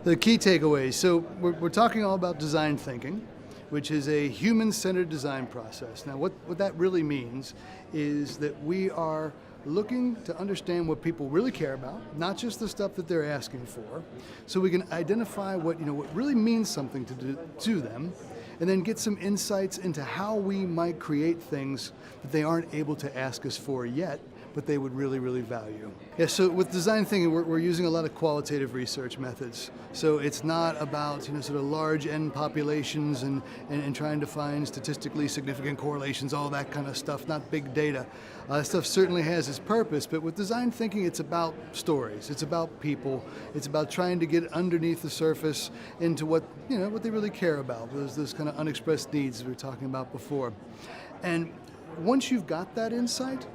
The key takeaways. So we're talking all about design thinking, which is a human-centered design process. Now what that really means is that we are looking to understand what people really care about, not just the stuff that they're asking for, so we can identify what really means something to them, and then get some insights into how we might create things that they aren't able to ask us for yet, but they would really, really value. Yeah, so with design thinking, we're using a lot of qualitative research methods. So it's not about sort of large N populations and trying to find statistically significant correlations, all that kind of stuff, not big data. That stuff certainly has its purpose, but with design thinking, it's about stories, it's about people, it's about trying to get underneath the surface into what they really care about, those kind of unexpressed needs we were talking about before. And once you've got that insight,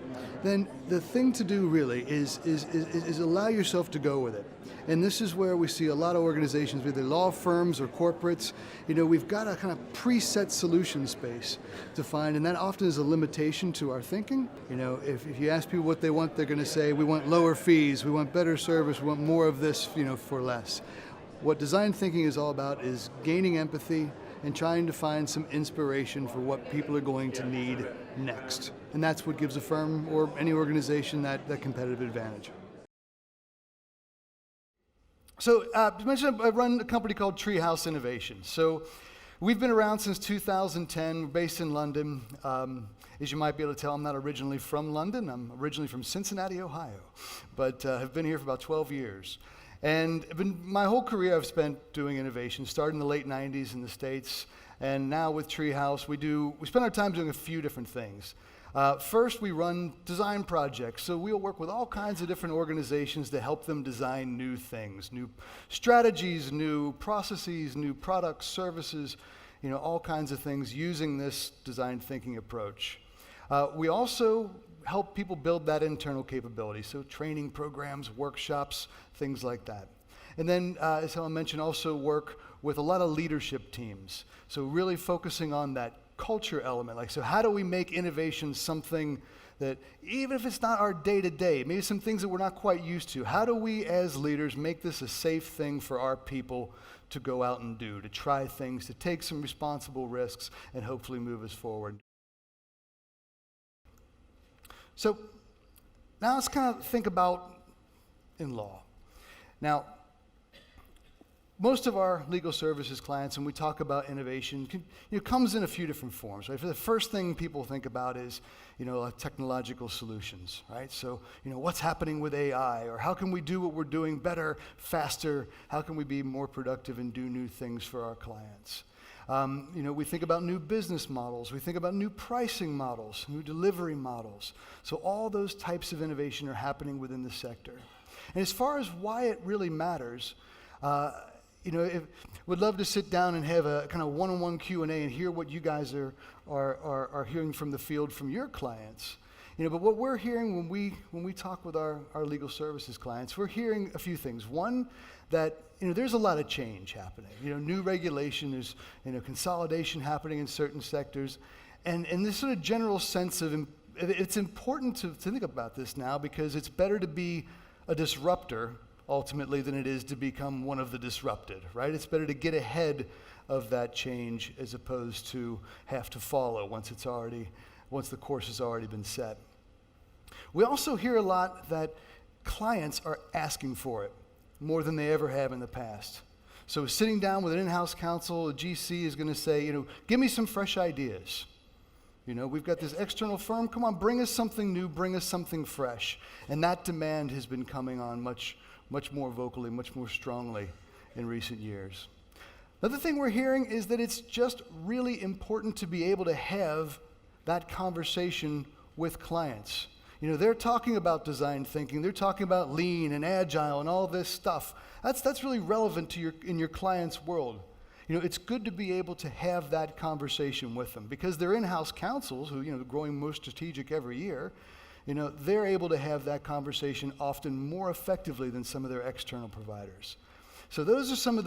then the thing to do really is allow yourself to go with it. And this is where we see a lot of organizations, whether law firms or corporates, we've got a kind of preset solution space to find, and that often is a limitation to our thinking. If you ask people what they want, they're going to say, we want lower fees, we want better service, we want more of this, for less. What design thinking is all about is gaining empathy and trying to find some inspiration for what people are going to need next. And that's what gives a firm or any organization that competitive advantage. So, as mentioned, I run a company called Treehouse Innovation. So, we've been around since 2010, we're based in London. As you might be able to tell, I'm not originally from London, I'm originally from Cincinnati, Ohio, but have been here for about 12 years. And my whole career I've spent doing innovation, started in the late 90s in the States, and now with Treehouse, we spend our time doing a few different things. First, we run design projects, so we'll work with all kinds of different organizations to help them design new things, new strategies, new processes, new products, services, all kinds of things using this design thinking approach. We also help people build that internal capability, so training programs, workshops, things like that. And then, as Helen mentioned, also work with a lot of leadership teams, so really focusing on that culture element, so how do we make innovation something that, even if it's not our day-to-day, maybe some things that we're not quite used to, how do we as leaders make this a safe thing for our people to go out and do, to try things, to take some responsible risks, and hopefully move us forward. So now let's kind of think about in law. Now, most of our legal services clients, when we talk about innovation, comes in a few different forms, right? For the first thing people think about is, technological solutions, right? So, what's happening with AI, or how can we do what we're doing better, faster? How can we be more productive and do new things for our clients? We think about new business models, we think about new pricing models, new delivery models. So all those types of innovation are happening within the sector. And as far as why it really matters, would love to sit down and have a kind of one-on-one Q&A and hear what you guys are hearing from the field from your clients. But what we're hearing when we talk with our legal services clients, we're hearing a few things. One, that there's a lot of change happening. New regulation, there's consolidation happening in certain sectors, and this sort of general sense of it's important to think about this now, because it's better to be a disruptor ultimately than it is to become one of the disrupted, right? It's better to get ahead of that change as opposed to have to follow once the course has already been set. We also hear a lot that clients are asking for it more than they ever have in the past. So sitting down with an in-house counsel, a GC is going to say, give me some fresh ideas. We've got this external firm, come on, bring us something new, bring us something fresh. And that demand has been coming on much more vocally, much more strongly in recent years. Another thing we're hearing is that it's just really important to be able to have that conversation with clients. They're talking about design thinking, they're talking about lean and agile and all this stuff. That's really relevant to in your client's world. It's good to be able to have that conversation with them, because they're in-house counsels who, growing more strategic every year, they're able to have that conversation often more effectively than some of their external providers. So those are some of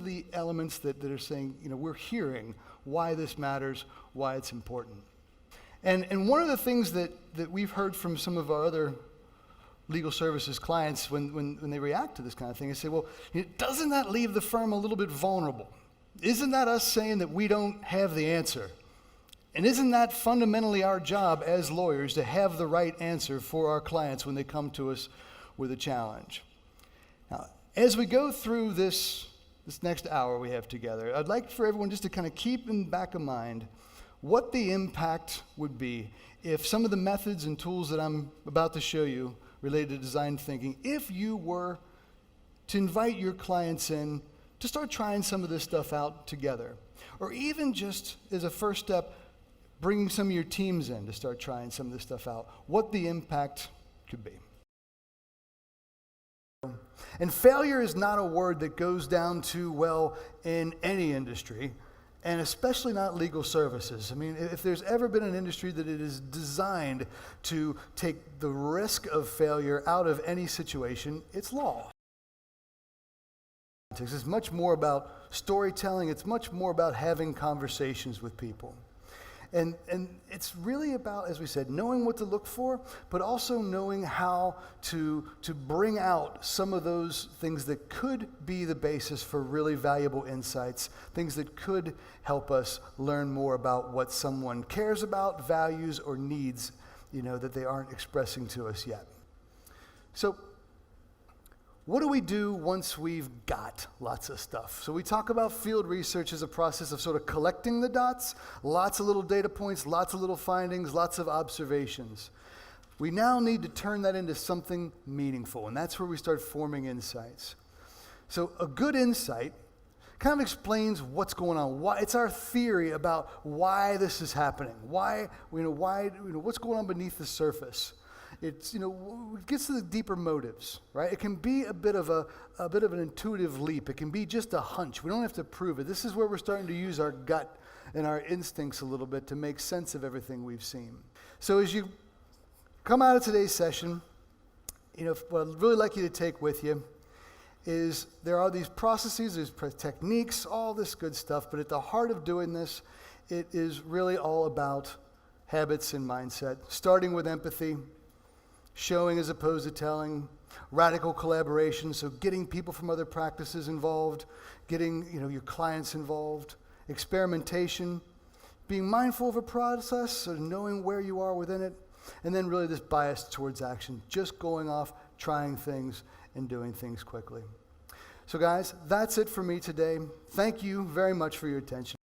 the elements that are saying, we're hearing why this matters, why it's important. And one of the things that we've heard from some of our other legal services clients when they react to this kind of thing. I say, well, doesn't that leave the firm a little bit vulnerable? Isn't that us saying that we don't have the answer? And isn't that fundamentally our job as lawyers to have the right answer for our clients when they come to us with a challenge? Now, as we go through this next hour we have together, I'd like for everyone just to kind of keep in the back of mind what the impact would be if some of the methods and tools that I'm about to show you related to design thinking, if you were to invite your clients in to start trying some of this stuff out together, or even just as a first step, bringing some of your teams in to start trying some of this stuff out, what the impact could be. And failure is not a word that goes down too well in any industry, and especially not legal services. I mean, if there's ever been an industry that it is designed to take the risk of failure out of any situation, it's law. It's much more about storytelling. It's much more about having conversations with people. And it's really about, as we said, knowing what to look for, but also knowing how to bring out some of those things that could be the basis for really valuable insights, things that could help us learn more about what someone cares about, values, or needs, that they aren't expressing to us yet. So, what do we do once we've got lots of stuff? So we talk about field research as a process of sort of collecting the dots, lots of little data points, lots of little findings, lots of observations. We now need to turn that into something meaningful, and that's where we start forming insights. So a good insight kind of explains what's going on. Why, it's our theory about why this is happening. What's going on beneath the surface. It gets to the deeper motives, right? It can be a bit of an intuitive leap. It can be just a hunch. We don't have to prove it. This is where we're starting to use our gut and our instincts a little bit to make sense of everything we've seen. So as you come out of today's session, what I'd really like you to take with you is there are these processes, there's techniques, all this good stuff, but at the heart of doing this, it is really all about habits and mindset, starting with empathy, showing as opposed to telling, radical collaboration, so getting people from other practices involved, getting your clients involved, experimentation, being mindful of a process, so knowing where you are within it, and then really this bias towards action, just going off, trying things, and doing things quickly. So guys, that's it for me today. Thank you very much for your attention.